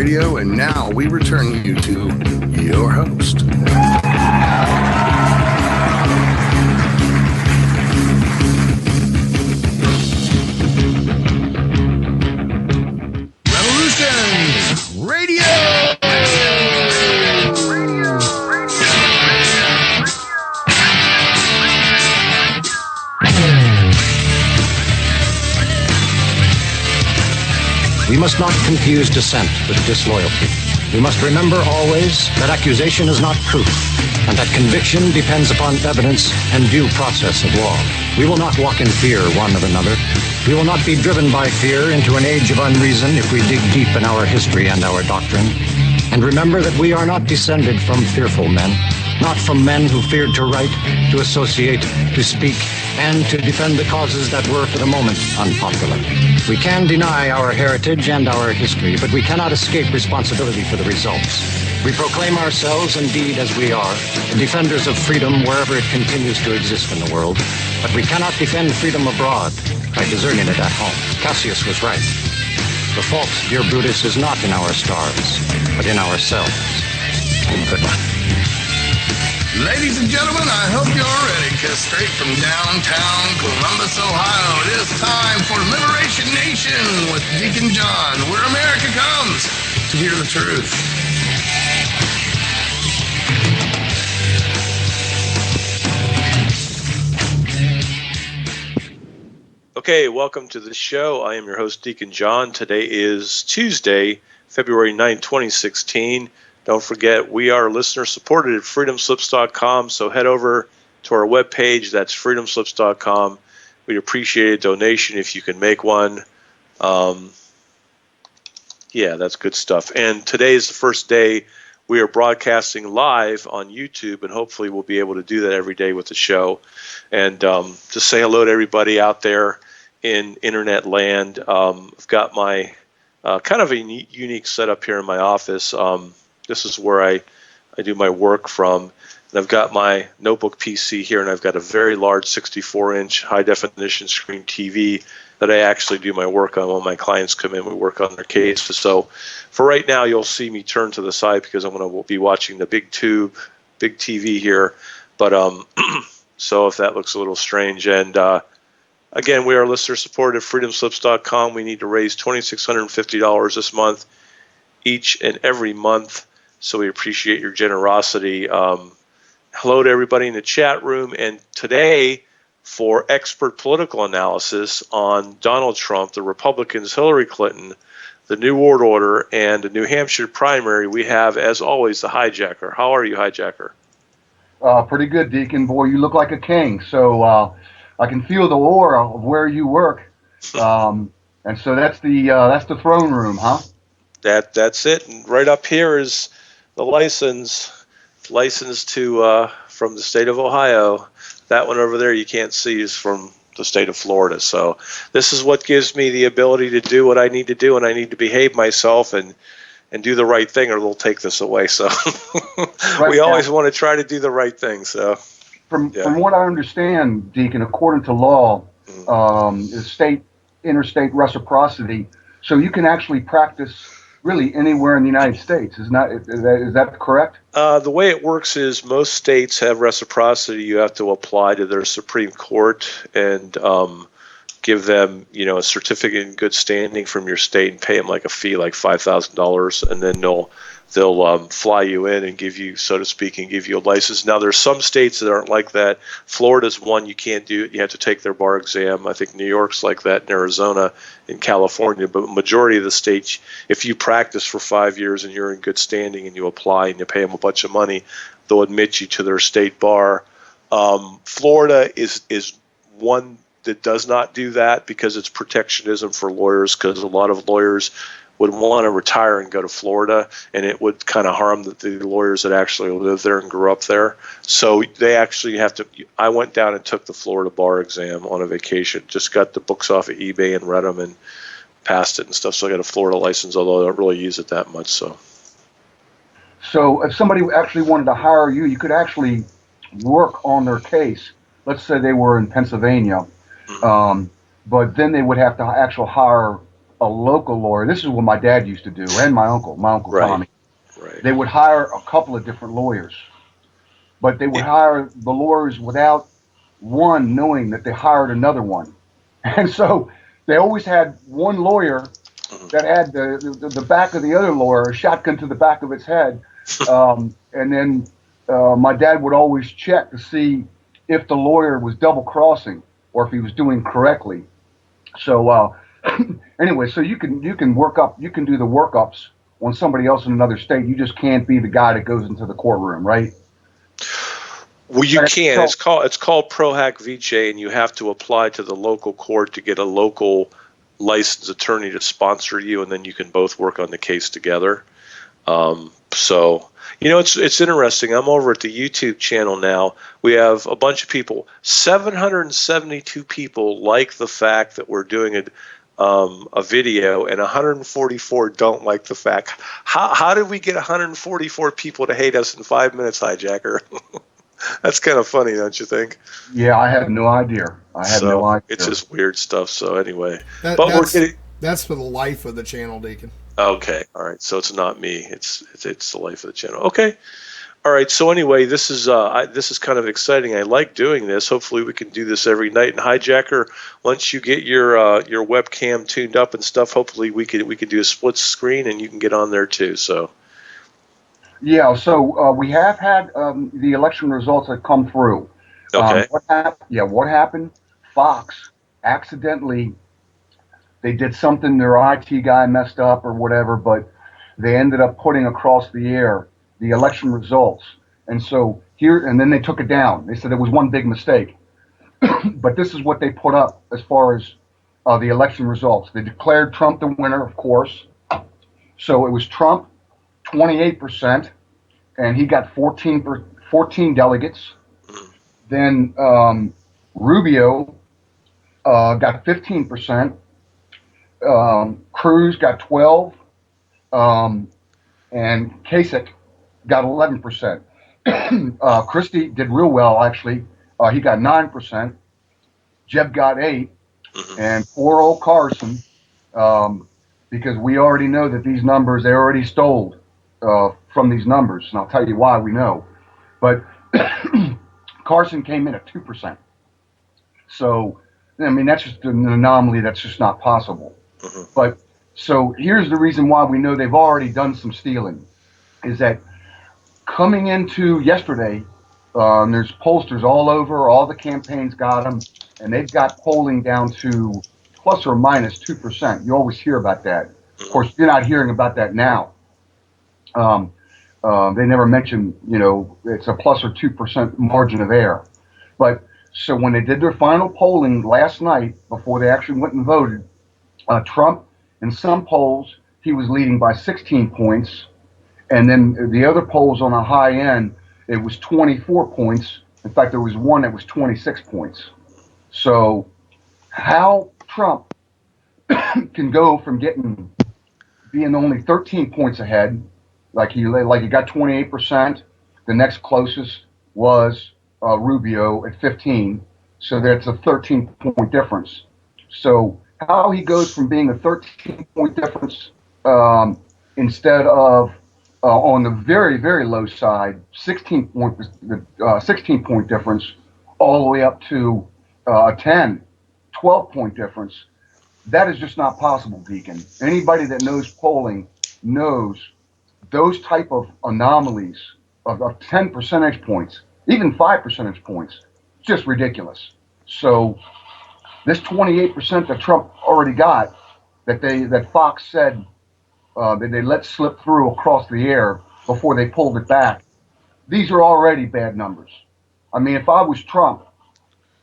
Radio, and now we return you to your host. Revolutions Radio! We must not confuse dissent with disloyalty. We must remember always that accusation is not proof, and that conviction depends upon evidence and due process of law. We will not walk in fear one of another. We will not be driven by fear into an age of unreason if we dig deep in our history and our doctrine. And remember that we are not descended from fearful men, not from men who feared to write, to associate, to speak, and to defend the causes that were for the moment unpopular. We can deny our heritage and our history, but we cannot escape responsibility for the results. We proclaim ourselves indeed as we are, the defenders of freedom wherever it continues to exist in the world, but we cannot defend freedom abroad by deserting it at home. Cassius was right. The fault, dear Brutus, is not in our stars, but in ourselves. Good luck. Ladies and gentlemen, I hope you're ready, because straight from downtown Columbus, Ohio, it is time for Liberation Nation with Deacon John, where America comes to hear the truth. Okay, welcome to the show. I am your host, Deacon John. Today is Tuesday, February 9th, 2016. Don't forget, we are listener-supported at freedomslips.com, so head over to our webpage. That's freedomslips.com. We'd appreciate a donation if you can make one. Yeah, that's good stuff. And today is the first day we are broadcasting live on YouTube, and hopefully we'll be able to do that every day with the show. And just say hello to everybody out there in internet land. I've got my kind of a unique setup here in my office. This is where I do my work from. And I've got my notebook PC here, and I've got a very large 64-inch high-definition screen TV that I actually do my work on. When my clients come in, we work on their cases. So for right now, you'll see me turn to the side because I'm going to be watching the big TV here. But so if that looks a little strange. And again, we are listener-supported at freedomslips.com. We need to raise $2,650 this month, each and every month. So we appreciate your generosity. Hello to everybody in the chat room. And today, for expert political analysis on Donald Trump, the Republicans, Hillary Clinton, the New World Order, and the New Hampshire primary, we have, as always, the Hijacker. How are you, Hijacker? Pretty good, Deacon. Boy, you look like a king. So I can feel the aura of where you work. And so that's the throne room, huh? That's it. And right up here is the license to from the state of Ohio. That one over there you can't see is from the state of Florida. So this is what gives me the ability to do what I need to do, and I need to behave myself and do the right thing, or they'll take this away. So right, we always want to try to do the right thing. So from what I understand, Deacon, according to law, is interstate reciprocity. So you can actually practice really anywhere in the United States. Is that correct? The way it works is most states have reciprocity. You have to apply to their Supreme Court and give them, a certificate in good standing from your state and pay them like a fee, like $5,000, and then they'll fly you in and give you, so to speak, and give you a license. Now, there's some states that aren't like that. Florida's one, you can't do it. You have to take their bar exam. I think New York's like that, in Arizona, in California. But majority of the states, if you practice for 5 years and you're in good standing and you apply and you pay them a bunch of money, they'll admit you to their state bar. Florida is one that does not do that because it's protectionism for lawyers, because a lot of lawyers would want to retire and go to Florida, and it would kind of harm the lawyers that actually live there and grew up there. So they actually have to – I went down and took the Florida bar exam on a vacation, just got the books off of eBay and read them and passed it and stuff. So I got a Florida license, although I don't really use it that much. So if somebody actually wanted to hire you, you could actually work on their case. Let's say they were in Pennsylvania, but then they would have to actually hire a local lawyer. This is what my dad used to do, and my uncle Right. Tommy. Right. They would hire a couple of different lawyers, but they would hire the lawyers without one knowing that they hired another one. And so they always had one lawyer that had the back of the other lawyer, a shotgun to the back of its head. And then my dad would always check to see if the lawyer was double crossing or if he was doing correctly. So anyway, so you can do the workups on somebody else in another state. You just can't be the guy that goes into the courtroom, right? Well, you can. It's called Pro Hack VJ, and you have to apply to the local court to get a local licensed attorney to sponsor you, and then you can both work on the case together. So, it's interesting. I'm over at the YouTube channel now. We have a bunch of people. 772 people like the fact that we're doing a video, and 144 don't like the fact. How did we get 144 people to hate us in 5 minutes, Hijacker? That's kind of funny, don't you think? Yeah, I have no idea. No idea. It's just weird stuff. So anyway, that's for the life of the channel, Deacon. Okay, all right. So it's not me. It's the life of the channel. Okay, all right. So anyway, this is kind of exciting. I like doing this. Hopefully, we can do this every night. And Hijacker, once you get your webcam tuned up and stuff, hopefully we could do a split screen and you can get on there too. So. Yeah, so we have had the election results that come through. Okay. What happened? Fox accidentally, they did something, their IT guy messed up or whatever, but they ended up putting across the air the election results. And so and then they took it down. They said it was one big mistake. But this is what they put up as far as the election results. They declared Trump the winner, of course. So it was Trump 28%, and he got 14 delegates. Then Rubio got 15%. Cruz got 12, and Kasich got 11%. Christie did real well, actually. He got 9%. Jeb got 8, and poor old Carson, because we already know that these numbers, they already stole from these numbers, and I'll tell you why we know. But Carson came in at 2%. So, I mean, that's just an anomaly. That's just not possible. But so here's the reason why we know they've already done some stealing, is that coming into yesterday, there's pollsters all over. All the campaigns got them, and they've got polling down to plus or minus 2%. You always hear about that. Of course, you're not hearing about that now. They never mention, it's a plus or 2% margin of error. But so when they did their final polling last night, before they actually went and voted, Trump, in some polls, he was leading by 16 points. And then the other polls on a high end, it was 24 points. In fact, there was one that was 26 points. So how Trump can go from being only 13 points ahead, like he got 28%. The next closest was Rubio at 15. So that's a 13-point difference. So how he goes from being a 13-point difference instead of on the very, very low side, 16-point difference, all the way up to a 10, 12-point difference. That is just not possible, Deacon. Anybody that knows polling knows those type of anomalies of 10 percentage points, even 5 percentage points, just ridiculous. So this 28% that Trump already got, that Fox said that they let slip through across the air before they pulled it back, these are already bad numbers. I mean, if I was Trump,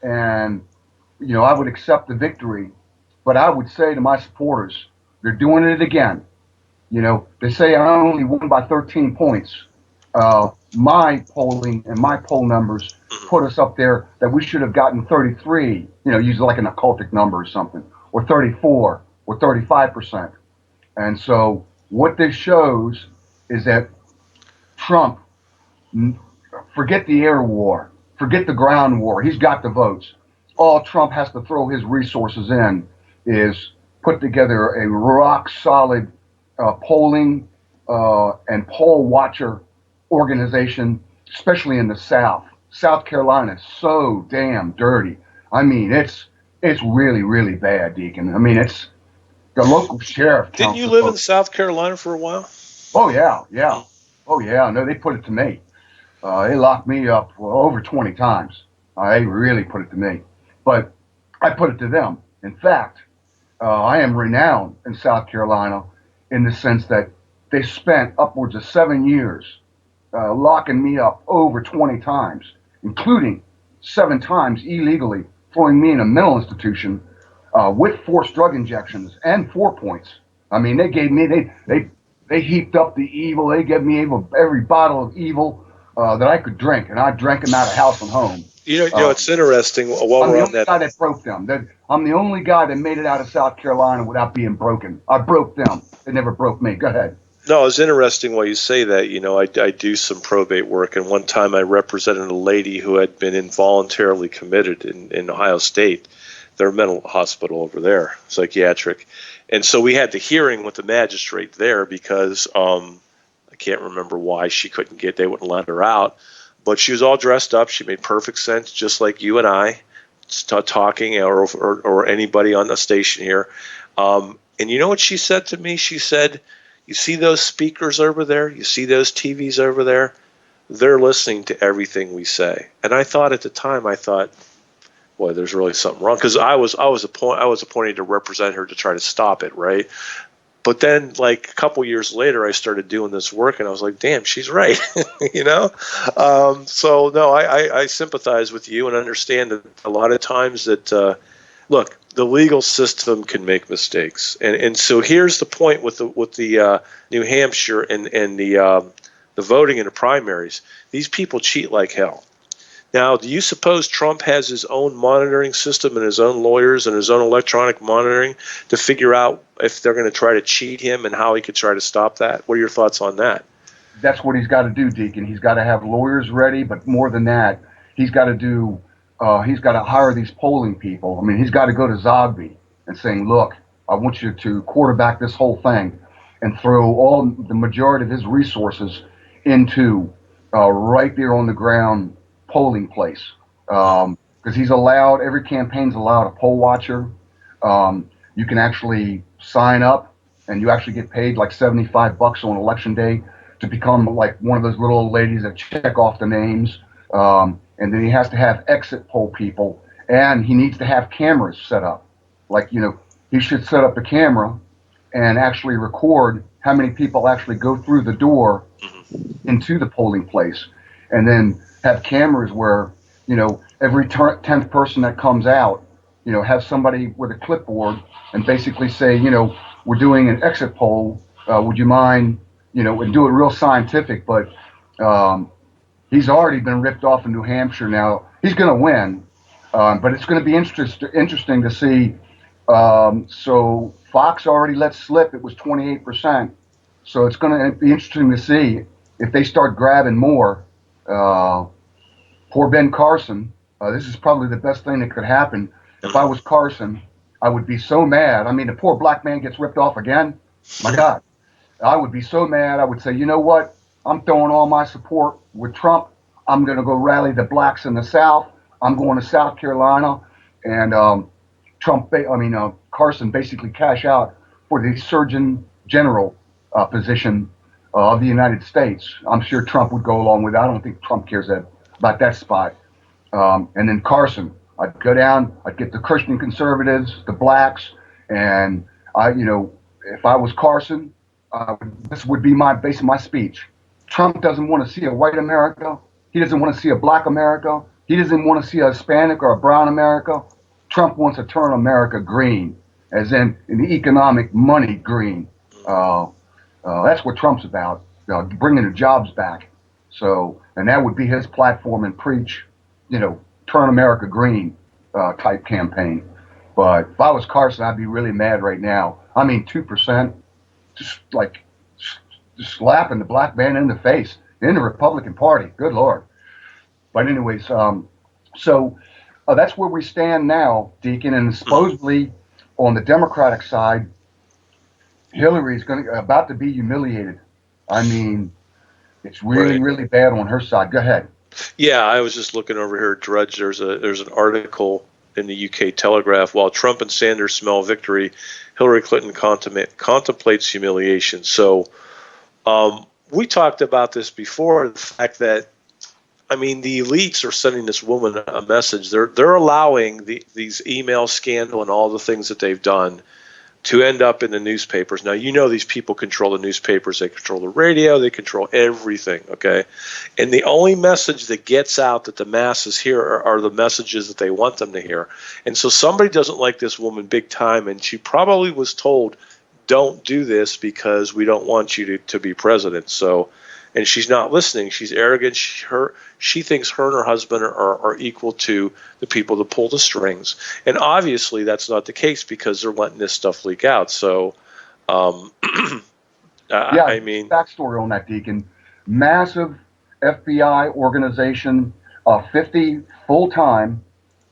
and I would accept the victory, but I would say to my supporters, they're doing it again. They say I only won by 13 points. My polling and my poll numbers put us up there that we should have gotten 33, use like an occultic number or something, or 34 or 35%. And so what this shows is that Trump, forget the air war, forget the ground war. He's got the votes. All Trump has to throw his resources in is put together a rock solid polling and poll watcher organization, especially in the South. South Carolina is so damn dirty. I mean, it's really, really bad, Deacon. I mean, it's the local sheriff. Didn't you live in South Carolina for a while? Oh, yeah. Oh, yeah. No, they put it to me. They locked me up over 20 times. They really put it to me. But I put it to them. In fact, I am renowned in South Carolina in the sense that they spent upwards of 7 years locking me up over 20 times, including 7 times illegally throwing me in a mental institution with forced drug injections and 4 points. I mean, they gave me, they heaped up the evil. They gave me every bottle of evil that I could drink, and I drank them out of house and home. You know, it's interesting. While I'm we're the on only that, guy that broke them. I'm the only guy that made it out of South Carolina without being broken. I broke them. They never broke me. Go ahead. no, it's interesting why you say that. You know, I do some probate work, and one time I represented a lady who had been involuntarily committed in Ohio State, their mental hospital over there, psychiatric. And so we had the hearing with the magistrate there because I can't remember why she couldn't they wouldn't let her out. But she was all dressed up. She made perfect sense, just like you and I, talking or anybody on the station here. And you know what she said to me? She said, "You see those speakers over there? You see those TVs over there? They're listening to everything we say." And I thought at the time, boy, there's really something wrong, because I was appointed to represent her to try to stop it, right? But then, like a couple years later, I started doing this work, and I was like, "Damn, she's right," you know. So no, I sympathize with you and understand that a lot of times that look, the legal system can make mistakes, and so here's the point with the New Hampshire and the voting in the primaries. These people cheat like hell. Now, do you suppose Trump has his own monitoring system and his own lawyers and his own electronic monitoring to figure out if they're going to try to cheat him and how he could try to stop that? What are your thoughts on that? That's what he's got to do, Deacon. He's got to have lawyers ready, but more than that, he's got to hire these polling people. I mean, he's got to go to Zogby and saying, "Look, I want you to quarterback this whole thing," and throw the majority of his resources into right there on the ground polling place, because every campaign's allowed a poll watcher. You can actually sign up, and you actually get paid like $75 on election day to become like one of those little old ladies that check off the names. And then he has to have exit poll people, and he needs to have cameras set up. Like, he should set up a camera and actually record how many people actually go through the door into the polling place, and then have cameras where, every 10th person that comes out, have somebody with a clipboard and basically say, "We're doing an exit poll. Would you mind, and do it real scientific." But he's already been ripped off in New Hampshire. Now he's going to win, but it's going to be interesting to see. So Fox already let slip it was 28%. So it's going to be interesting to see if they start grabbing more. Poor Ben Carson. This is probably the best thing that could happen. If I was Carson, I would be so mad. I mean, the poor black man gets ripped off again. My God, I would be so mad. I would say, you know what? I'm throwing all my support with Trump. I'm going to go rally the blacks in the South. I'm going to South Carolina, and Carson basically cash out for the Surgeon General position of the United States. I'm sure Trump would go along with it. I don't think Trump cares about that spot. And then Carson, I'd go down, I'd get the Christian conservatives, the blacks, and if I was Carson, this would be basically my speech. Trump doesn't want to see a white America. He doesn't want to see a black America. He doesn't want to see a Hispanic or a brown America. Trump wants to turn America green, as in the economic money green. That's what Trump's about, bringing the jobs back. So, and that would be his platform and preach, turn America green type campaign. But if I was Carson, I'd be really mad right now. I mean, 2%, just slapping the black man in the face in the Republican Party. Good Lord. But anyways, so that's where we stand now, Deacon. And supposedly on the Democratic side, Hillary's about to be humiliated. I mean, it's really, really bad on her side. Go ahead. Yeah, I was just looking over here, Drudge. There's an article in the UK Telegraph. While Trump and Sanders smell victory, Hillary Clinton contemplates humiliation. So we talked about this before, the fact that, I mean, the elites are sending this woman a message. They're allowing these email scandal and all the things that they've done to end up in the newspapers. Now, you know, these people control the newspapers, they control the radio, they control everything, okay? And the only message that gets out that the masses hear are the messages that they want them to hear. And so somebody doesn't like this woman big time, and she probably was told, don't do this because we don't want you to be president. So, and she's not listening. She's arrogant. She thinks her and her husband are equal to the people that pull the strings. And obviously that's not the case because they're letting this stuff leak out. So, I mean, backstory on that, Deacon. Massive FBI organization, 50 full-time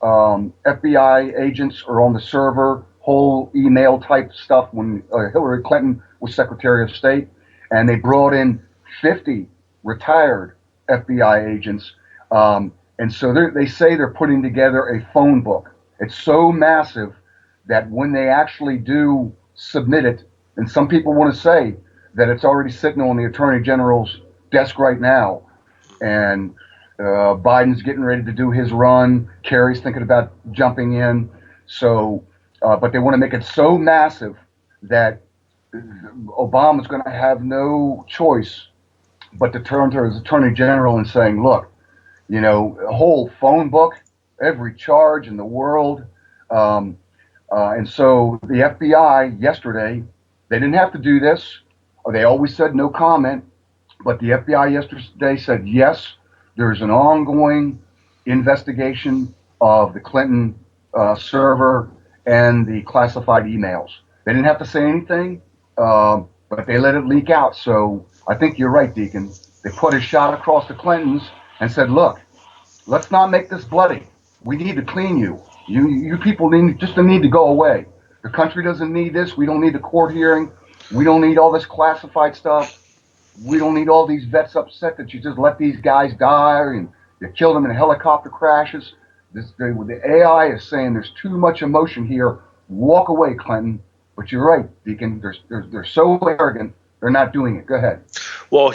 FBI agents are on the server, whole email type stuff when Hillary Clinton was Secretary of State, and they brought in 50 retired FBI agents. And so they say they're putting together a phone book. It's so massive that when they actually do submit it, and some people want to say that it's already sitting on the Attorney General's desk right now, and Biden's getting ready to do his run. Kerry's thinking about jumping in. So, but they want to make it so massive that Obama's going to have no choice but to turn to his Attorney General and saying, look, you know, a whole phone book, every charge in the world. And so the FBI yesterday, they didn't have to do this. They always said no comment. But the FBI yesterday said, yes, there's an ongoing investigation of the Clinton server and the classified emails. They didn't have to say anything, but they let it leak out. So I think you're right, Deacon. They put a shot across the Clintons and said, look, let's not make this bloody. We need to clean you. You people need to go away. The country doesn't need this. We don't need a court hearing. We don't need all this classified stuff. We don't need all these vets upset that you just let these guys die and you killed them in helicopter crashes. The AI is saying there's too much emotion here. Walk away, Clinton. But you're right, Deacon. They're so arrogant. They're not doing it. Go ahead. Well,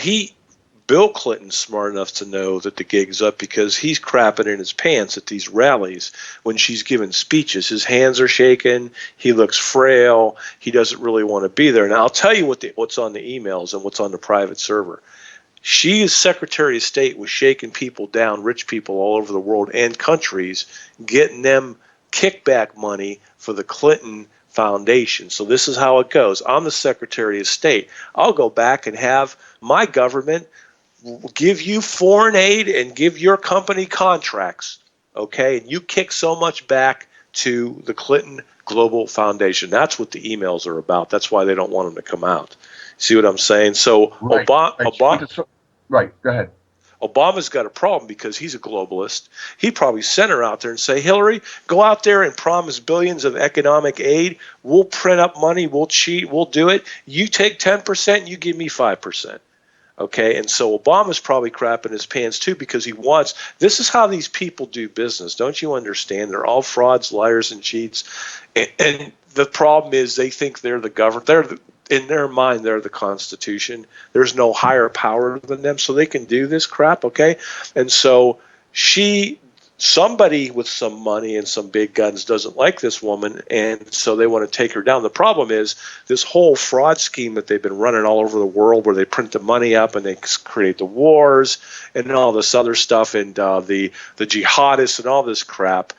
Bill Clinton's smart enough to know that the gig's up because he's crapping in his pants at these rallies when she's giving speeches. His hands are shaking. He looks frail. He doesn't really want to be there. Now, I'll tell you what's on the emails and what's on the private server. She, as Secretary of State, was shaking people down, rich people all over the world and countries, getting them kickback money for the Clinton Foundation. So this is how it goes. I'm the Secretary of State. I'll go back and have my government give you foreign aid and give your company contracts, okay? And you kick so much back to the Clinton Global Foundation. That's what the emails are about. That's why they don't want them to come out. See what I'm saying? So right. Right, go ahead. Obama's got a problem because he's a globalist. He probably sent her out there and say, Hillary, go out there and promise billions of economic aid. We'll print up money. We'll cheat. We'll do it. You take 10%, you give me 5%. Okay, and so Obama's probably crapping his pants too because he wants – this is how these people do business. Don't you understand? They're all frauds, liars, and cheats. And the problem is they think they're the government. In their mind, they're the Constitution. There's no higher power than them, so they can do this crap, okay? And so somebody with some money and some big guns doesn't like this woman, and so they want to take her down. The problem is this whole fraud scheme that they've been running all over the world where they print the money up and they create the wars and all this other stuff and the jihadists and all this crap.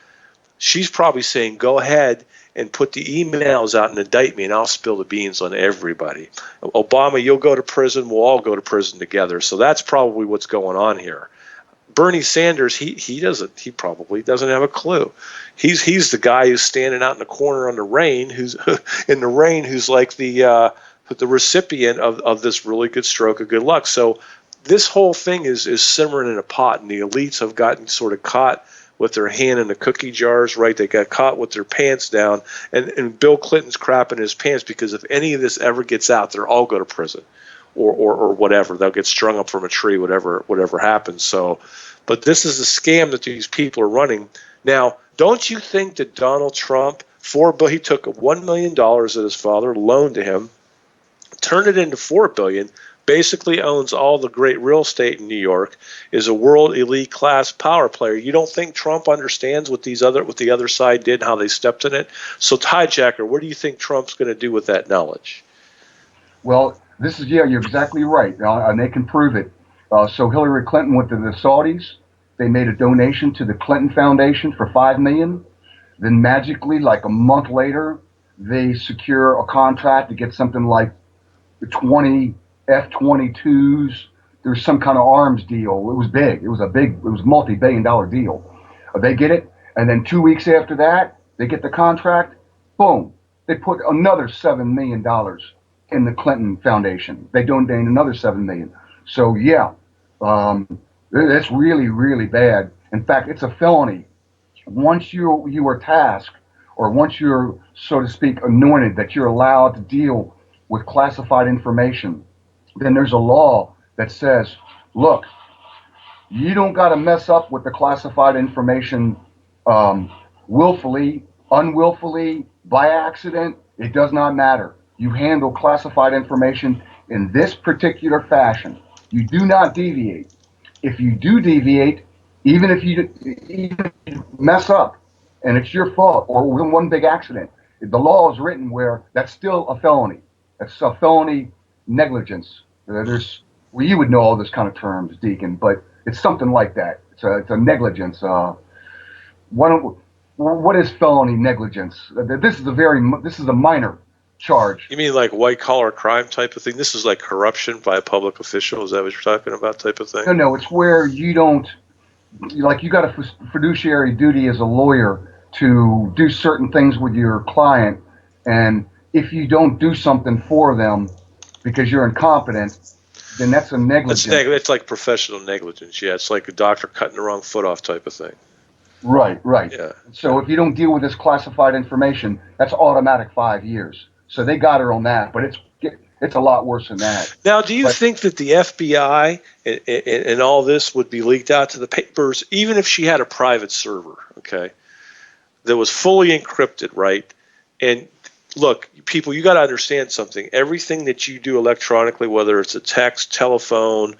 She's probably saying, go ahead and put the emails out and indict me, and I'll spill the beans on everybody. Obama, you'll go to prison. We'll all go to prison together. So that's probably what's going on here. Bernie Sanders, he probably doesn't have a clue. He's the guy who's standing out in the corner on the rain, who's like the recipient of this really good stroke of good luck. So this whole thing is simmering in a pot, and the elites have gotten sort of caught with their hand in the cookie jars, right? They got caught with their pants down, and Bill Clinton's crapping his pants because if any of this ever gets out, they're all go to prison, or whatever. They'll get strung up from a tree, whatever happens. So, but this is a scam that these people are running. Now, don't you think that Donald Trump, he took $1 million that his father loaned to him, turned it into $4 billion, basically owns all the great real estate in New York, is a world elite class power player. You don't think Trump understands what the other side did and how they stepped in it? So, hijacker, what do you think Trump's going to do with that knowledge? Well, you're exactly right, and they can prove it. So Hillary Clinton went to the Saudis. They made a donation to the Clinton Foundation for $5 million. Then magically, like a month later, they secure a contract to get something like 20 F-22s. There's some kind of arms deal. It was big. It was a multi-billion-dollar deal. They get it, and then 2 weeks after that, they get the contract. Boom! They put another $7 million in the Clinton Foundation. They donate another $7 million. So yeah, that's really, really bad. In fact, it's a felony. Once you are tasked, or once you're, so to speak, anointed that you're allowed to deal with classified information, then there's a law that says, look, you don't got to mess up with the classified information willfully, unwillfully, by accident. It does not matter. You handle classified information in this particular fashion. You do not deviate. If you do deviate, even if you mess up and it's your fault or one big accident, the law is written where that's still a felony. That's a felony negligence. You would know all this kind of terms, Deacon, but it's something like that. It's a negligence. What is felony negligence? This is a minor charge. You mean like white collar crime type of thing? This is like corruption by a public official. Is that what you're talking about, type of thing? No, it's where you don't, like, you got a fiduciary duty as a lawyer to do certain things with your client, and if you don't do something for them because you're incompetent, then that's a negligence. It's like professional negligence. Yeah, it's like a doctor cutting the wrong foot off type of thing. Right. Yeah. So if you don't deal with this classified information, that's automatic 5 years. So they got her on that, but it's a lot worse than that. Now, do you think that the FBI and all this would be leaked out to the papers, even if she had a private server, okay, that was fully encrypted, right? And look, people, you got to understand something. Everything that you do electronically, whether it's a text, telephone,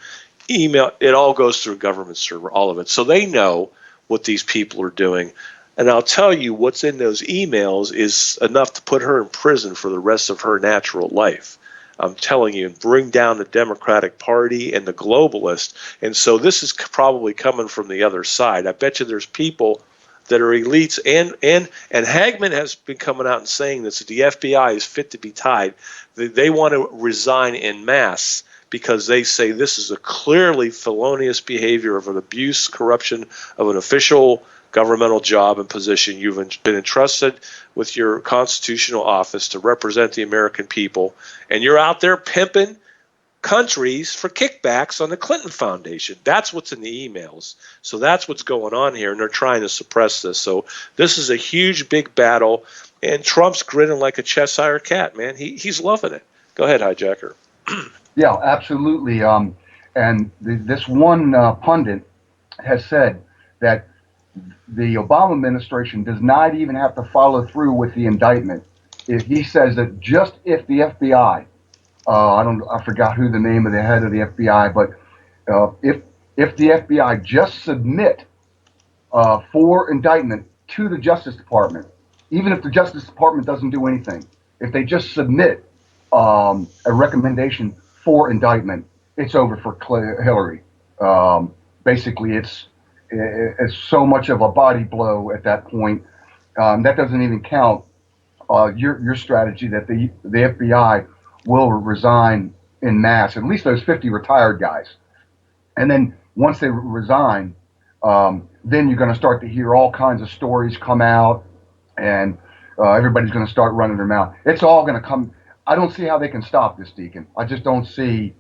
email, it all goes through a government server, all of it. So they know what these people are doing. And I'll tell you, what's in those emails is enough to put her in prison for the rest of her natural life. I'm telling you, and bring down the Democratic Party and the globalists. And so this is probably coming from the other side. I bet you there's people that are elites, and Hagman has been coming out and saying this, that the FBI is fit to be tied. They want to resign en masse because they say this is a clearly felonious behavior of an abuse, corruption of an official governmental job and position. You've been entrusted with your constitutional office to represent the American people, and you're out there pimping countries for kickbacks on the Clinton Foundation. That's what's in the emails. So that's what's going on here, and they're trying to suppress this. So this is a huge, big battle, and Trump's grinning like a Cheshire cat, man. He's loving it. Go ahead, hijacker. Yeah, absolutely. This one pundit has said that the Obama administration does not even have to follow through with the indictment. He says that just if the FBI, I forgot who the name of the head of the FBI, but if the FBI just submit for indictment to the Justice Department, even if the Justice Department doesn't do anything, if they just submit a recommendation for indictment, it's over for Hillary. Basically, it's so much of a body blow at that point. That doesn't even count your strategy that the FBI will resign en masse, at least those 50 retired guys. And then once they resign, then you're going to start to hear all kinds of stories come out, and everybody's going to start running their mouth. It's all going to come. I don't see how they can stop this, Deacon. I just don't see.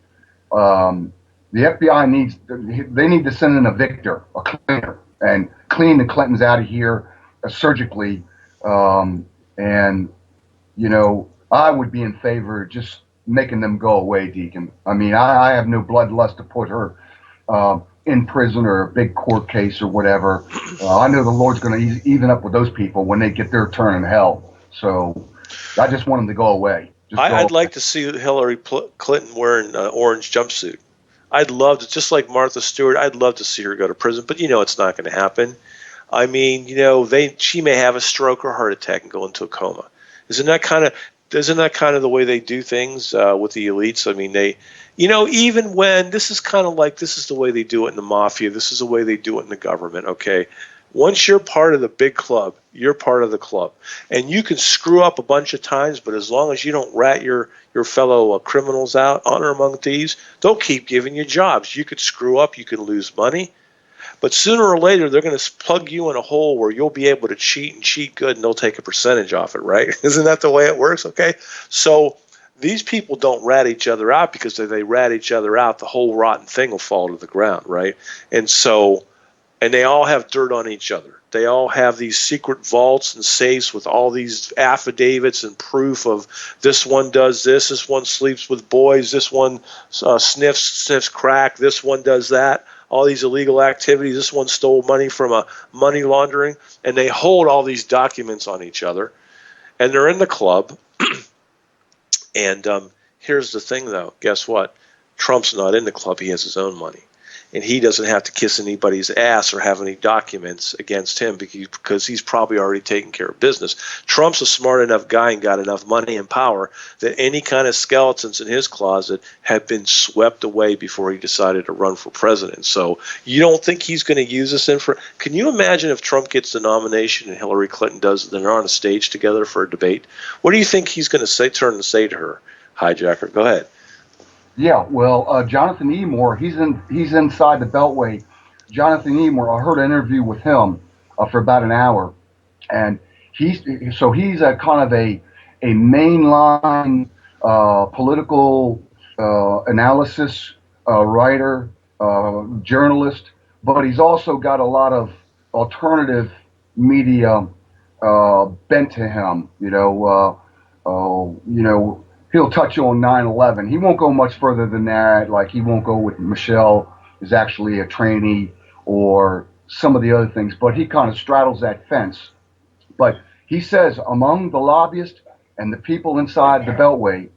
The FBI need to send in a victor, a cleaner, and clean the Clintons out of here surgically. And, you know, I would be in favor of just making them go away, Deacon. I mean, I have no bloodlust to put her in prison or a big court case or whatever. I know the Lord's going to even up with those people when they get their turn in hell. So I just want them to go away. I'd like to see Hillary Clinton wearing an orange jumpsuit. I'd love to, just like Martha Stewart, I'd love to see her go to prison, but you know it's not going to happen. I mean, you know, she may have a stroke or heart attack and go into a coma. Isn't that kind of the way they do things with the elites? I mean, they, you know, even when this is the way they do it in the mafia. This is the way they do it in the government. Okay, once you're part of the big club, you're part of the club, and you can screw up a bunch of times. But as long as you don't rat your fellow criminals out, honor among thieves, they'll keep giving you jobs. You could screw up, you could lose money. But sooner or later, they're going to plug you in a hole where you'll be able to cheat and cheat good, and they'll take a percentage off it, right? Isn't that the way it works? Okay, so these people don't rat each other out, because if they rat each other out, the whole rotten thing will fall to the ground, right? And they all have dirt on each other. They all have these secret vaults and safes with all these affidavits and proof of this one does this one sleeps with boys, this one sniffs crack, this one does that. All these illegal activities. This one stole money from a money laundering, and they hold all these documents on each other, and they're in the club. And here's the thing, though. Guess what? Trump's not in the club. He has his own money, and he doesn't have to kiss anybody's ass or have any documents against him because he's probably already taken care of business. Trump's a smart enough guy and got enough money and power that any kind of skeletons in his closet have been swept away before he decided to run for president. So you don't think he's going to use this Can you imagine if Trump gets the nomination and Hillary Clinton does, then they're on a stage together for a debate? What do you think he's going to turn and say to her? Hijacker, go ahead. Yeah, well, Jonathan Emore, he's inside the Beltway. Jonathan Emore, I heard an interview with him for about an hour, and he's a kind of a mainline political analysis writer, journalist, but he's also got a lot of alternative media bent to him. He'll touch on 9/11. He won't go much further than that. Like, he won't go with Michelle is actually a trainee or some of the other things, but he kind of straddles that fence. But he says among the lobbyists and the people inside the Beltway,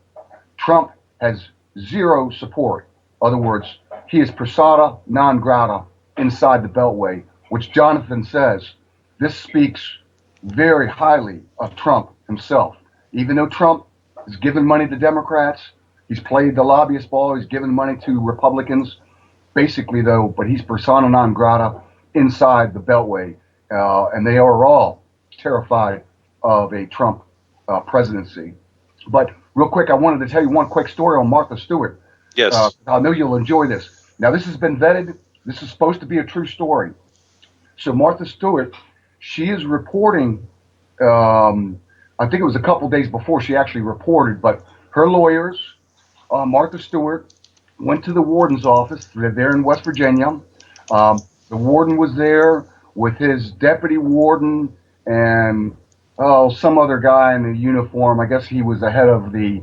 Trump has zero support. In other words, he is persona non grata inside the Beltway, which Jonathan says this speaks very highly of Trump himself. Even though Trump has given money to Democrats, he's played the lobbyist ball, he's given money to Republicans, basically, though, but he's persona non grata inside the Beltway, and they are all terrified of a Trump presidency. But real quick, I wanted to tell you one quick story on Martha Stewart. Yes. I know you'll enjoy this. Now, this has been vetted. This is supposed to be a true story. So Martha Stewart, she is reporting, I think it was a couple days before she actually reported, but her lawyers, Martha Stewart, went to the warden's office. They're there in West Virginia. The warden was there with his deputy warden and some other guy in a uniform. I guess he was the head of the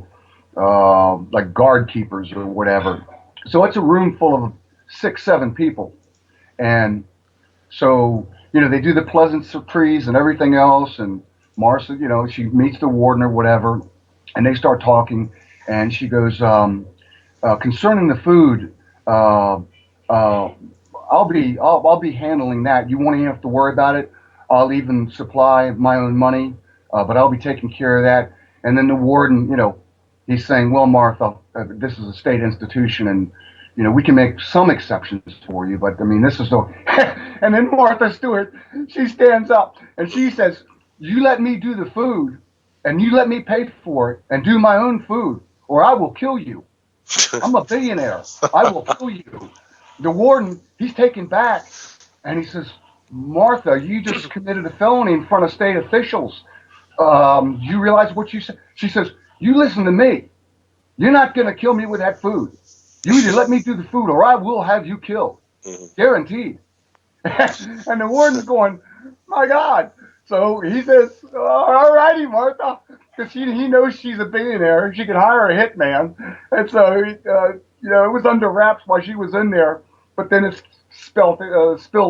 like guard keepers or whatever. So it's a room full of 6-7 people. And so, they do the pleasantries and everything else. And Martha, she meets the warden or whatever, and they start talking. And she goes, concerning the food, I'll be handling that. You won't even have to worry about it. I'll even supply my own money, but I'll be taking care of that. And then the warden, he's saying, well, Martha, this is a state institution, and we can make some exceptions for you, but I mean, this is the. And then Martha Stewart, she stands up and she says, "You let me do the food, and you let me pay for it, and do my own food, or I will kill you. I'm a billionaire. I will kill you." The warden, he's taken back, and he says, "Martha, you just committed a felony in front of state officials. You realize what you said?" She says, "You listen to me. You're not going to kill me with that food. You either let me do the food or I will have you killed. Guaranteed." And the warden's going, my God. So he says, all righty, Martha, because he knows she's a billionaire. She could hire a hitman. And so, it was under wraps while she was in there. But then it spilled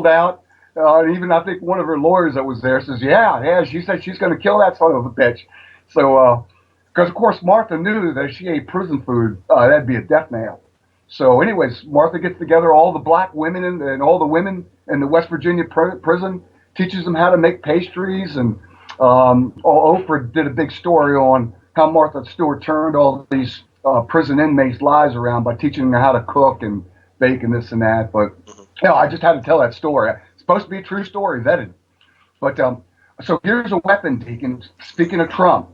out. And even I think one of her lawyers that was there says, yeah, she said she's going to kill that son of a bitch. So, because of course Martha knew that if she ate prison food, that'd be a death nail. So anyways, Martha gets together all the black women and all the women in the West Virginia prison, teaches them how to make pastries. And Oprah did a big story on how Martha Stewart turned all these prison inmates' lives around by teaching them how to cook and bake and this and that. But I just had to tell that story. It's supposed to be a true story, vetted. But so here's a weapon, Deacon. Speaking of Trump,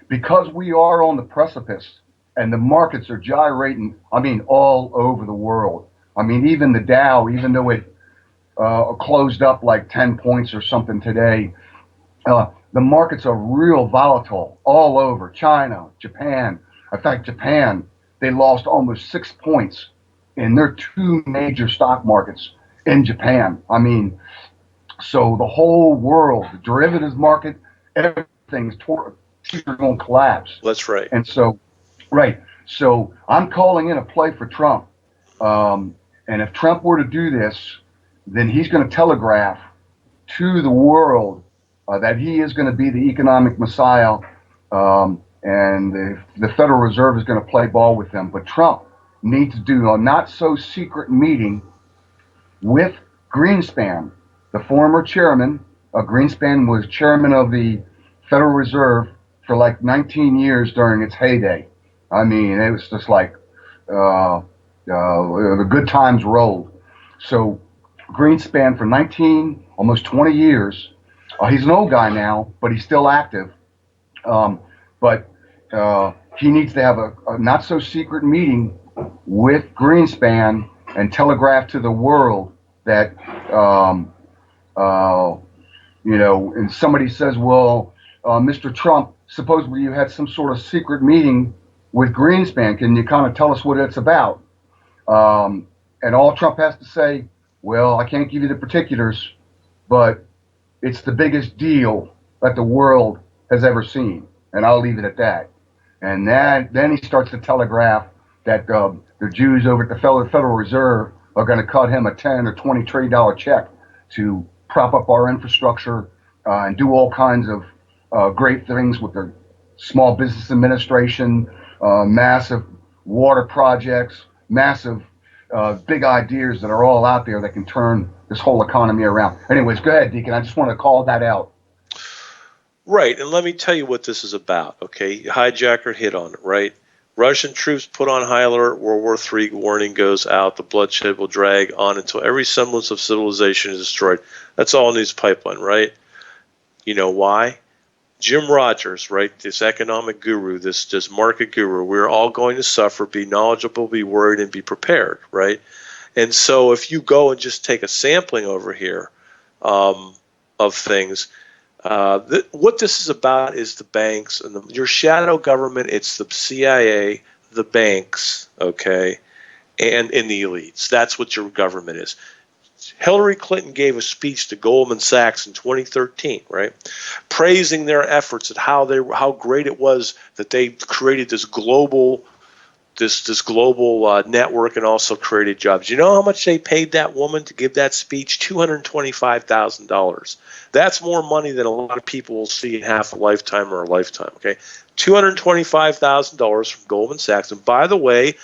because we are on the precipice and the markets are gyrating, all over the world. Even the Dow, even though it closed up like 10 points or something today, the markets are real volatile all over. China, Japan. In fact, Japan, they lost almost 6 points in their two major stock markets in Japan. So the whole world, the derivatives market, everything's going to collapse. That's right. And so, right. So I'm calling in a play for Trump. And if Trump were to do this, then he's going to telegraph to the world that he is going to be the economic messiah. And the Federal Reserve is going to play ball with them. But Trump needs to do a not so secret meeting with Greenspan, the former chairman. Greenspan was chairman of the Federal Reserve for like 19 years during its heyday. It was just like the good times rolled. So Greenspan for almost 20 years. He's an old guy now, but he's still active. But he needs to have a not so secret meeting with Greenspan and telegraph to the world that, and somebody says, well, Mr. Trump, supposedly you had some sort of secret meeting with Greenspan. Can you kind of tell us what it's about? And all Trump has to say, well, I can't give you the particulars, but it's the biggest deal that the world has ever seen. And I'll leave it at that. And then he starts to telegraph that the Jews over at the Federal Reserve are going to cut him a $10 or $20 trillion check to prop up our infrastructure and do all kinds of great things with the Small Business Administration, massive water projects, massive big ideas that are all out there that can turn this whole economy around. Anyways, go ahead, Deacon. I just want to call that out. Right, and let me tell you what this is about, okay? Hijacker hit on it, right? Russian troops put on high alert, World War III warning goes out, the bloodshed will drag on until every semblance of civilization is destroyed. That's all news pipeline, right? You know why? Jim Rogers, right, this economic guru, this market guru, we're all going to suffer, be knowledgeable, be worried, and be prepared, right? And so if you go and just take a sampling over here of things, what this is about is the banks and your shadow government. It's the CIA, the banks, okay, and the elites. That's what your government is. Hillary Clinton gave a speech to Goldman Sachs in 2013, right, praising their efforts at how great it was that they created this global network and also created jobs. You know how much they paid that woman to give that speech? $225,000. That's more money than a lot of people will see in half a lifetime or a lifetime, okay? $225,000 from Goldman Sachs. And by the way,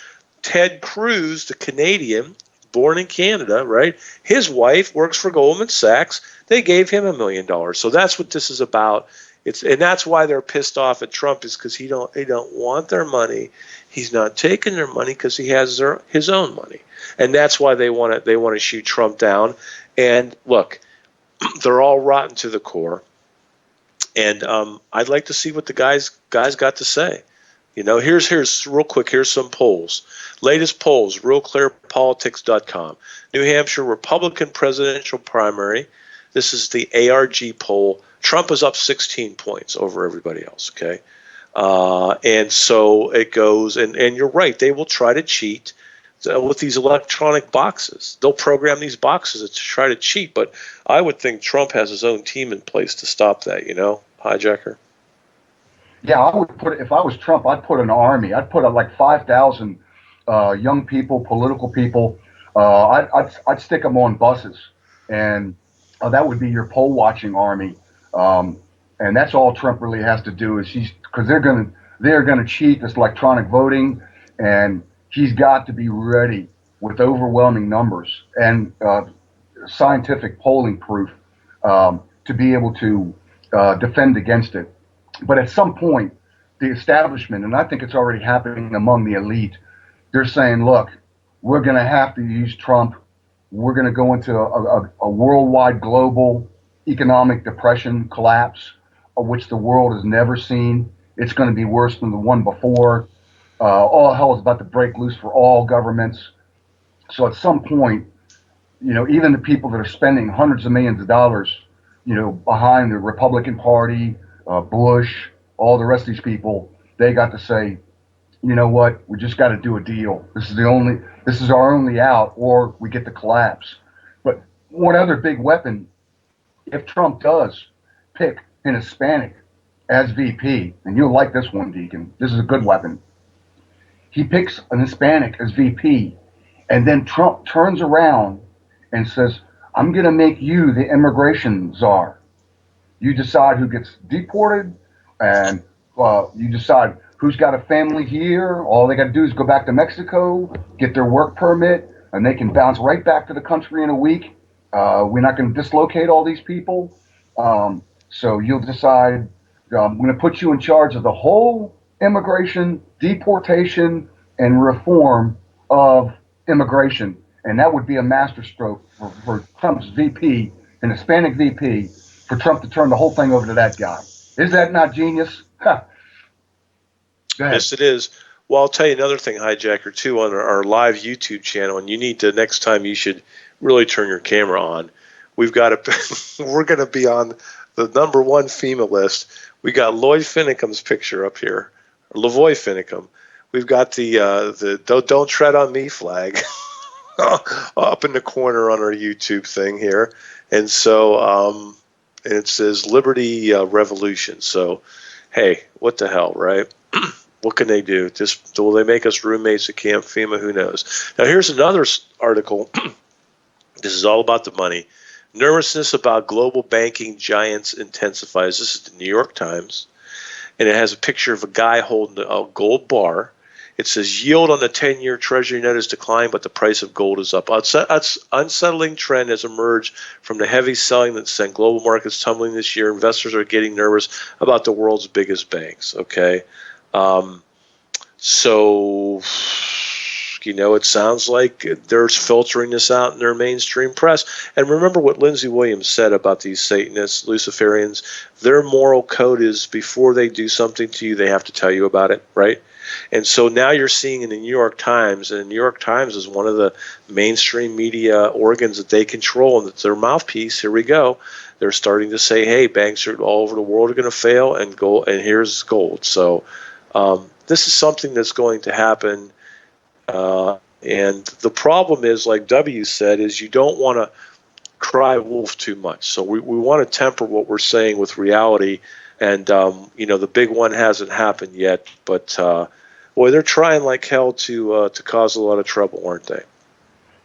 Ted Cruz, the Canadian, born in Canada, right? His wife works for Goldman Sachs. They gave him $1 million. So that's what this is about. And that's why they're pissed off at Trump, is because they don't want their money. He's not taking their money because he has his own money, and that's why they want to shoot Trump down. And look, they're all rotten to the core. And I'd like to see what the guys got to say. Here's real quick. Here's some polls. Latest polls, realclearpolitics.com. New Hampshire Republican presidential primary. This is the ARG poll. Trump is up 16 points over everybody else, okay? And so it goes, and you're right, they will try to cheat. with these electronic boxes. They'll program these boxes to try to cheat, but I would think Trump has his own team in place to stop that, hijacker. Yeah, I would put, if I was Trump, I'd put an army. I'd put like 5,000 young people, political people. I'd stick them on buses, and that would be your poll watching army. And that's all Trump really has to do is because they're gonna cheat this electronic voting, and he's got to be ready with overwhelming numbers and scientific polling proof to be able to defend against it. But at some point, the establishment, and I think it's already happening among the elite, they're saying, look, we're going to have to use Trump. We're going to go into a worldwide global economic depression collapse, of which the world has never seen. It's going to be worse than the one before. All hell is about to break loose for all governments. So at some point, even the people that are spending hundreds of millions of dollars, behind the Republican Party, Bush, all the rest of these people, they got to say, you know what, we just got to do a deal. This is our only out, or we get the collapse. But one other big weapon, if Trump does pick an Hispanic as VP, and you'll like this one, Deacon, this is a good weapon. He picks an Hispanic as VP, and then Trump turns around and says, I'm going to make you the immigration czar. You decide who gets deported, and you decide who's got a family here. All they got to do is go back to Mexico, get their work permit, and they can bounce right back to the country in a week. We're not going to dislocate all these people. So you'll decide, I'm going to put you in charge of the whole immigration, deportation, and reform of immigration. And that would be a masterstroke for Trump's VP, an Hispanic VP, for Trump to turn the whole thing over to that guy. Is that not genius? Yes, it is. Well, I'll tell you another thing, hijacker, too, on our live YouTube channel, and you need to, next time you should really turn your camera on. We're going to be on the #1 FEMA list. We got Lloyd Finnecum's picture up here, or Lavoy Finnecum. We've got the Don't Tread on Me flag up in the corner on our YouTube thing here. And so it says Liberty Revolution. So, hey, what the hell, right? What can they do? Will they make us roommates at Camp FEMA? Who knows? Now, here's another article. This is all about the money. Nervousness about global banking giants intensifies. This is the New York Times. And it has a picture of a guy holding a gold bar. It says yield on the 10-year Treasury note has declined, but the price of gold is up. Unsettling trend has emerged from the heavy selling that sent global markets tumbling this year. Investors are getting nervous about the world's biggest banks. Okay. So, it sounds like they're filtering this out in their mainstream press. And remember what Lindsey Williams said about these Satanists, Luciferians. Their moral code is before they do something to you, they have to tell you about it, right? And so now you're seeing in the New York Times, and the New York Times is one of the mainstream media organs that they control, and it's their mouthpiece. Here we go. They're starting to say, hey, banks all over the world are going to fail, and here's gold. So this is something that's going to happen. And the problem is, like W said, is you don't want to cry wolf too much. So we want to temper what we're saying with reality. And, the big one hasn't happened yet. But, boy, they're trying like hell to cause a lot of trouble, aren't they?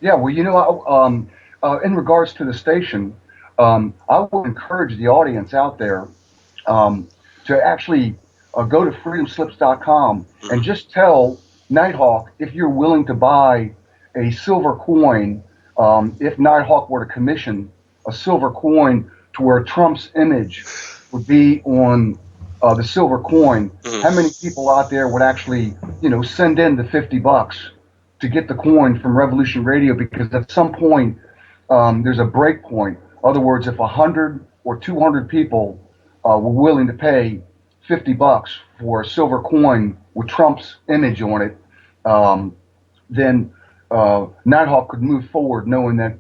Yeah, well, in regards to the station, I would encourage the audience out there to actually go to freedomslips.com and just tell Nighthawk if you're willing to buy a silver coin, if Nighthawk were to commission a silver coin to where Trump's image would be on the silver coin, how many people out there would actually, send in the $50 to get the coin from Revolution Radio? Because at some point, there's a break point. In other words, if 100 or 200 people were willing to pay $50 for a silver coin with Trump's image on it, then Nighthawk could move forward knowing that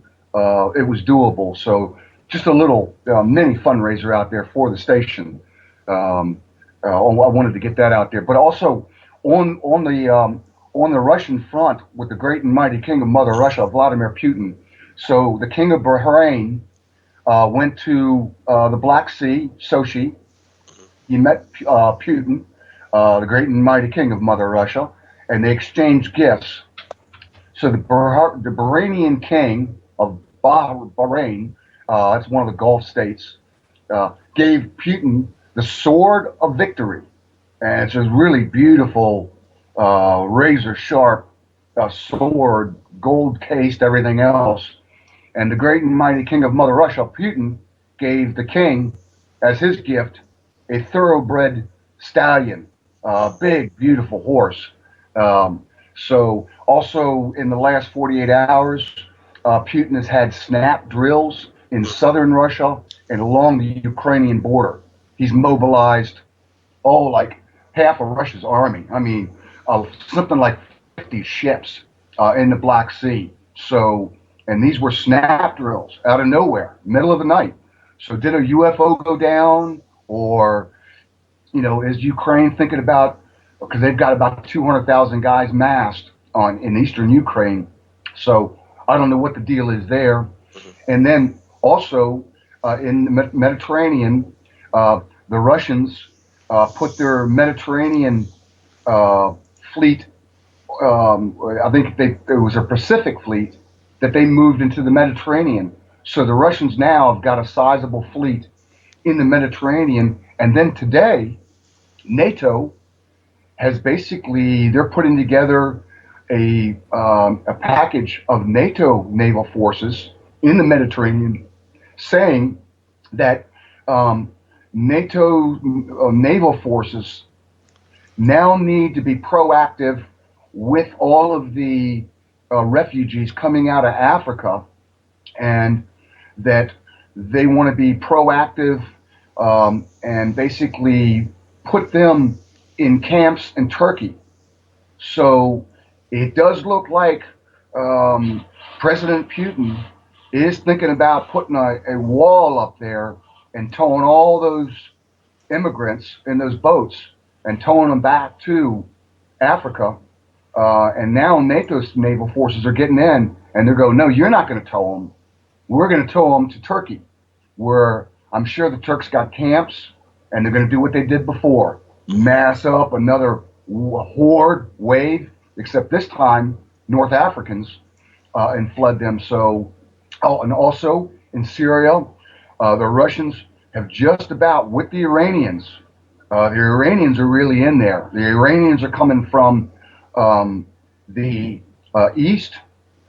it was doable. So just a little mini fundraiser out there for the station. I wanted to get that out there. But also on on the Russian front with the great and mighty king of Mother Russia, Vladimir Putin. So the king of Bahrain went to the Black Sea, Sochi. He met Putin, the great and mighty king of Mother Russia, and they exchanged gifts. So the Bahrainian king of Bahrain, that's one of the Gulf states, gave Putin the Sword of Victory. And it's a really beautiful, razor sharp sword, gold cased, everything else. And the great and mighty king of Mother Russia, Putin, gave the king, as his gift, a thoroughbred stallion, a big, beautiful horse. So also in the last 48 hours, Putin has had snap drills in southern Russia and along the Ukrainian border. He's mobilized, like half of Russia's army. I mean, something like 50 ships in the Black Sea. So, and these were snap drills out of nowhere, middle of the night. So did a UFO go down, or, is Ukraine thinking about, because they've got about 200,000 guys massed in eastern Ukraine. So I don't know what the deal is there. And then also in the Mediterranean, the Russians put their Mediterranean fleet, I think it was a Pacific fleet, that they moved into the Mediterranean. So the Russians now have got a sizable fleet in the Mediterranean. And then today, NATO has basically, they're putting together a package of NATO naval forces in the Mediterranean, saying that NATO naval forces now need to be proactive with all of the refugees coming out of Africa, and that they want to be proactive and basically put them in camps in Turkey. So it does look like President Putin is thinking about putting a wall up there and towing all those immigrants in those boats and towing them back to Africa. And now NATO's naval forces are getting in, and they're going, no, you're not going to tow them. We're going to tow them to Turkey, where I'm sure the Turks got camps, and they're going to do what they did before, mass up another horde wave, except this time North Africans, and flood them. So, and also in Syria, the Russians have just about, with the Iranians are really in there. The Iranians are coming from the east,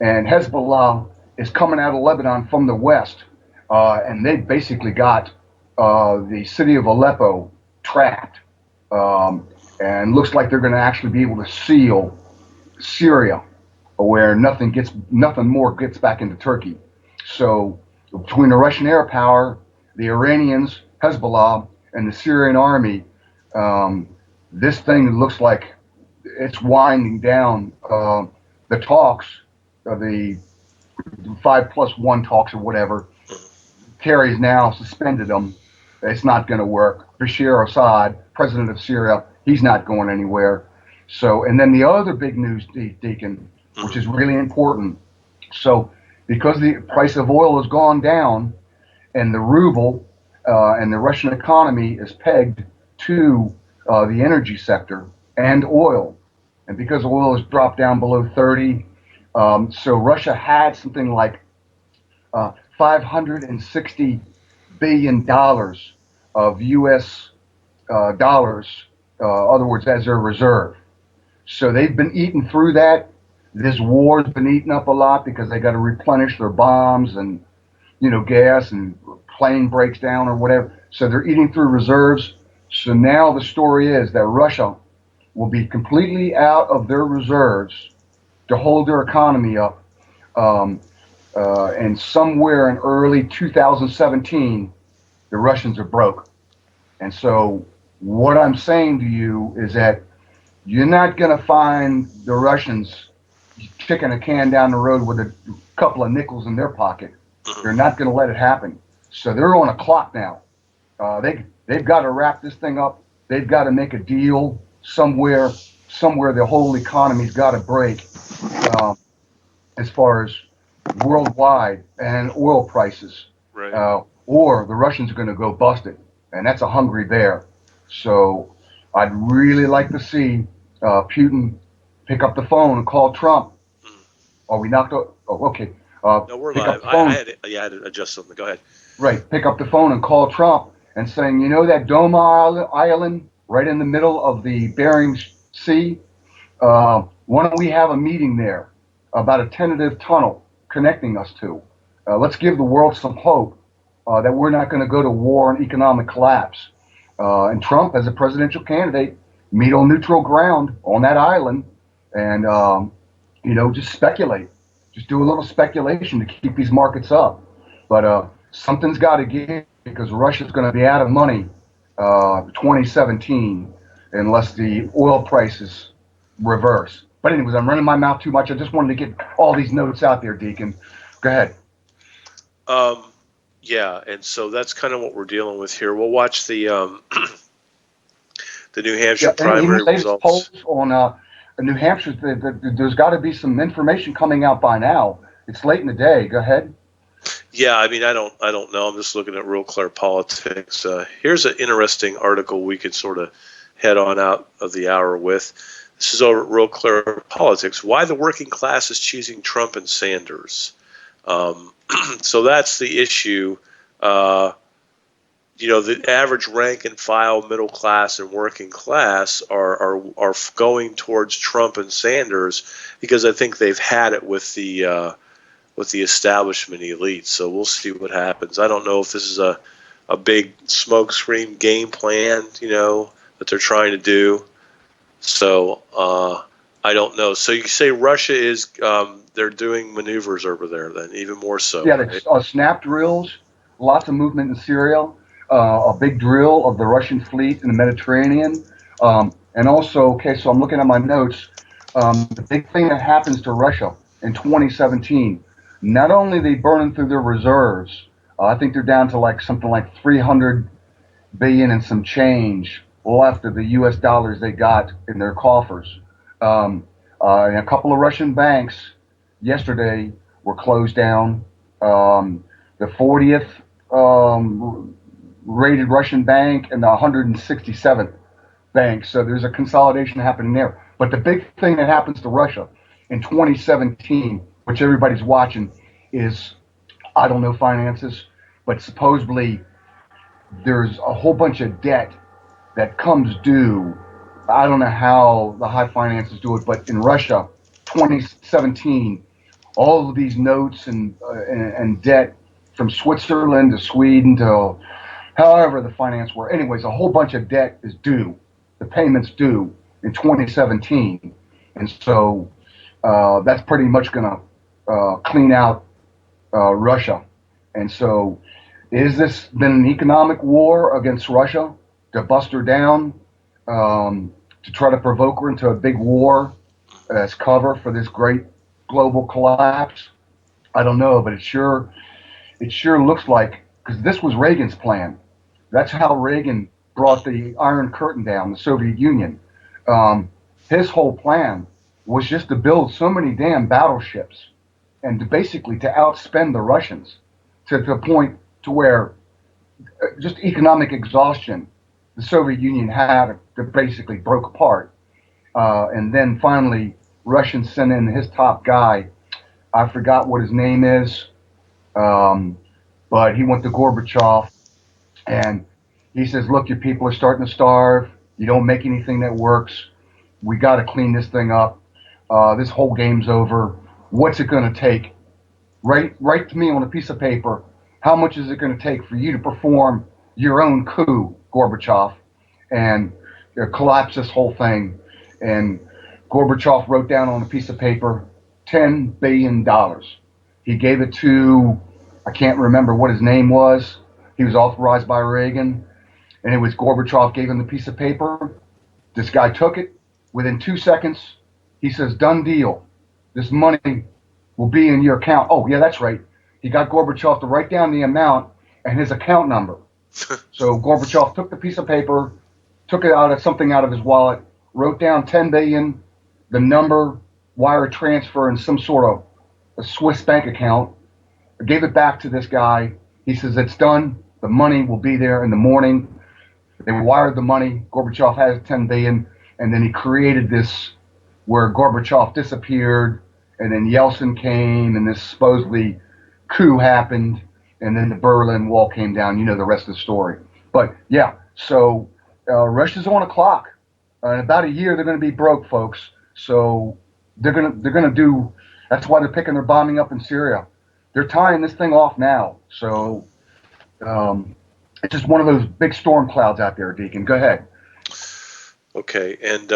and Hezbollah is coming out of Lebanon from the west, and they basically got the city of Aleppo trapped, and looks like they're going to actually be able to seal Syria, where nothing more gets back into Turkey. So between the Russian air power, the Iranians, Hezbollah, and the Syrian army, this thing looks like it's winding down. The talks, the 5+1 talks or whatever, Kerry's now suspended them. It's not going to work. Bashar Assad, president of Syria, he's not going anywhere. So, and then the other big news, Deacon, which is really important. So, because the price of oil has gone down, and the ruble and the Russian economy is pegged to the energy sector and oil, and because oil has dropped down below 30, so Russia had something like $560 billion of U.S. Dollars, other words, as their reserve. So they've been eating through that. This war's been eating up a lot because they got to replenish their bombs and, gas, and plane breaks down or whatever. So they're eating through reserves. So now the story is that Russia will be completely out of their reserves to hold their economy up. And somewhere in early 2017, the Russians are broke. And so what I'm saying to you is that you're not going to find the Russians kicking a can down the road with a couple of nickels in their pocket. They're not going to let it happen. So they're on a clock now. They've got to wrap this thing up. They've got to make a deal somewhere somewhere the whole economy's got to break as far as worldwide and oil prices, Right. or the Russians are going to go busted, and that's a hungry bear. So I'd really like to see Putin pick up the phone and call Trump. Are we knocked out? Oh, okay. No, we're Pick up live. the phone. I had to adjust something. Go ahead. Right. Pick up the phone and call Trump and saying, you know that Island right in the middle of the Bering Sea? Why don't we have a meeting there about a tentative tunnel connecting us to? Let's give the world some hope that we're not going to go to war and economic collapse. And Trump, as a presidential candidate, meet on neutral ground on that island and, just speculate. Just do a little speculation to keep these markets up. But something's got to give because Russia's going to be out of money 2017 unless the oil prices reverse. But anyways, I'm running my mouth too much. I just wanted to get all these notes out there, Deacon. Go ahead. Yeah, and so that's kind of what we're dealing with here. We'll watch the New Hampshire primary results. Polls on New Hampshire, there's got to be some information coming out by now. It's late in the day. Go ahead. Yeah, I mean, I don't know. I'm just looking at Real Clear Politics. Here's an interesting article we could sort of head on out of the hour with. This is over at Real Clear Politics. Why the working class is choosing Trump and Sanders. So that's the issue. The average rank and file, middle class and working class are going towards Trump and Sanders because I think they've had it with the establishment elite. So we'll see what happens. I don't know if this is a big smokescreen game plan, that they're trying to do. So I don't know. So you say Russia is they're doing maneuvers over there then, even more so. Yeah, right? Snap drills, lots of movement in Syria, a big drill of the Russian fleet in the Mediterranean. And also, okay, so I'm looking at my notes. The big thing that happens to Russia in 2017, not only they burning through their reserves, I think they're down to something like 300 billion and some change left of the U.S. dollars they got in their coffers. And a couple of Russian banks yesterday were closed down. The 40th rated Russian bank and the 167th bank. So there's a consolidation happening there. But the big thing that happens to Russia in 2017, which everybody's watching, is, I don't know finances, but supposedly there's a whole bunch of debt that comes due. I don't know how the high finances do it, but in Russia, 2017, all of these notes and debt from Switzerland to Sweden to however the finance were. Anyways, a whole bunch of debt is due. The payment's due in 2017. And so that's pretty much going to clean out Russia. And so is this been an economic war against Russia to bust her down, to try to provoke her into a big war as cover for this great global collapse? I don't know, but it sure looks like, because this was Reagan's plan. That's how Reagan brought the Iron Curtain down, the Soviet Union. His whole plan was just to build so many damn battleships and to basically to outspend the Russians to the point to where just economic exhaustion the Soviet Union had that basically broke apart. And then finally, Russians sent in his top guy. I forgot what his name is, but he went to Gorbachev, and he says, look, your people are starting to starve. You don't make anything that works. We got to clean this thing up. This whole game's over. What's it going to take? Write to me on a piece of paper, how much is it going to take for you to perform your own coup, Gorbachev, and collapse this whole thing? And Gorbachev wrote down on a piece of paper, $10 billion. He gave it to, I can't remember what his name was. He was authorized by Reagan. And it was Gorbachev gave him the piece of paper. This guy took it. Within 2 seconds, he says, done deal. This money will be in your account. Oh, yeah, that's right. He got Gorbachev to write down the amount and his account number. So Gorbachev took the piece of paper, took it out of something out of his wallet, wrote down 10 billion, the number, wire transfer in some sort of a Swiss bank account, gave it back to this guy. He says, it's done. The money will be there in the morning. They wired the money. Gorbachev has 10 billion. And then he created this where Gorbachev disappeared. And then Yeltsin came and this supposedly coup happened. And then the Berlin Wall came down. You know the rest of the story. But yeah, so Russia's on a clock. In about a year, they're going to be broke, folks. So they're gonna do. That's why they're picking their bombing up in Syria. They're tying this thing off now. So it's just one of those big storm clouds out there, Deacon. Go ahead. Okay, and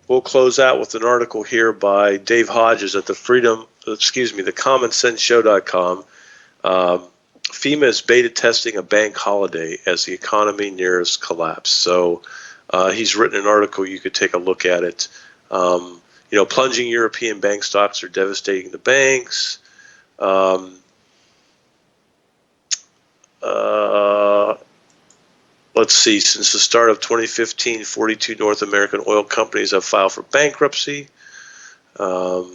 we'll close out with an article here by Dave Hodges at the CommonSenseShow.com. FEMA is beta testing a bank holiday as the economy nears collapse. So he's written an article. You could take a look at it. Plunging European bank stocks are devastating the banks. Let's see. Since the start of 2015, 42 North American oil companies have filed for bankruptcy. And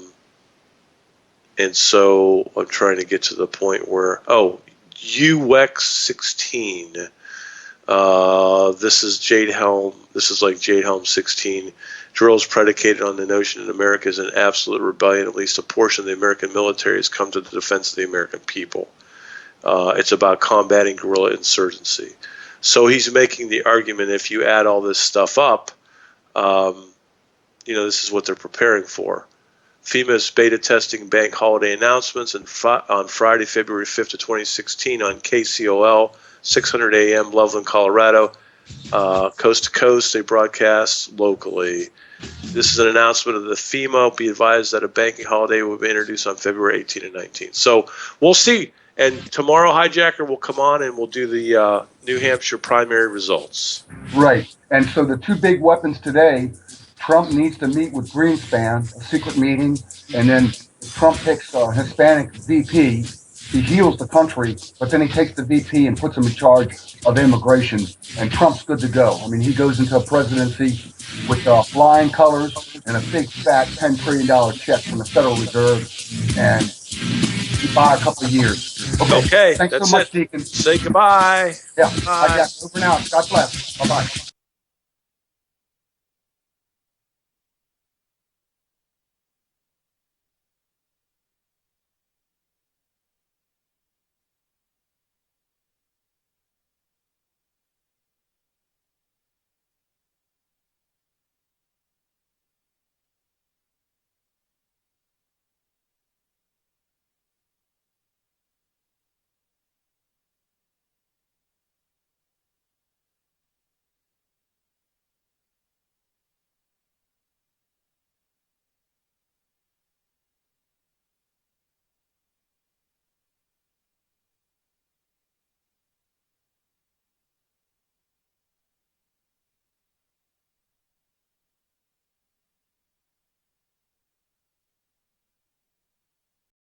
so I'm trying to get to the point where, UX 16. This is Jade Helm. This is like Jade Helm 16. Drills predicated on the notion that America is an absolute rebellion. At least a portion of the American military has come to the defense of the American people. It's about combating guerrilla insurgency. So he's making the argument, if you add all this stuff up, this is what they're preparing for. FEMA is beta testing bank holiday announcements on Friday, February 5th of 2016 on KCOL, 600 AM, Loveland, Colorado. Coast to coast, they broadcast locally. This is an announcement of the FEMA. Be advised that a banking holiday will be introduced on February 18 and 19. So we'll see. And tomorrow, Hijacker will come on and we'll do the New Hampshire primary results. Right. And so the two big weapons today, Trump needs to meet with Greenspan, a secret meeting, and then Trump picks a Hispanic VP. He heals the country, but then he takes the VP and puts him in charge of immigration, and Trump's good to go. I mean, he goes into a presidency with flying colors and a big, fat $10 trillion check from the Federal Reserve, and he buy a couple of years. Okay, thanks that's so much, it. Deacon. Say goodbye. Yeah, bye. over now. God bless. Bye-bye.